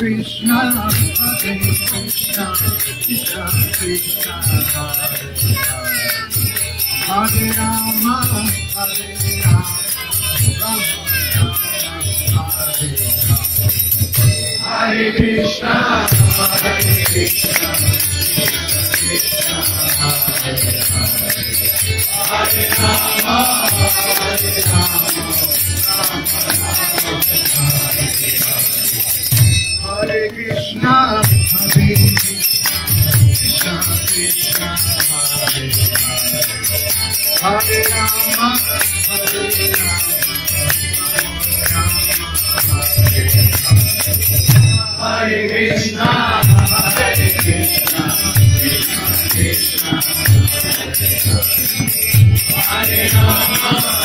Krishna, Hare Krishna, Krishna Krishna, Hare Rama, Hare Rama, Rama Rama, Hare Krishna, Hare Krishna, Krishna Krishna, Hare Rama, Hare Rama, Hare Krishna, Hare Krishna, Krishna Krishna, Hare Rama, Hare Rama, Hare Krishna, Hare Krishna, Krishna Krishna, Hare Rama.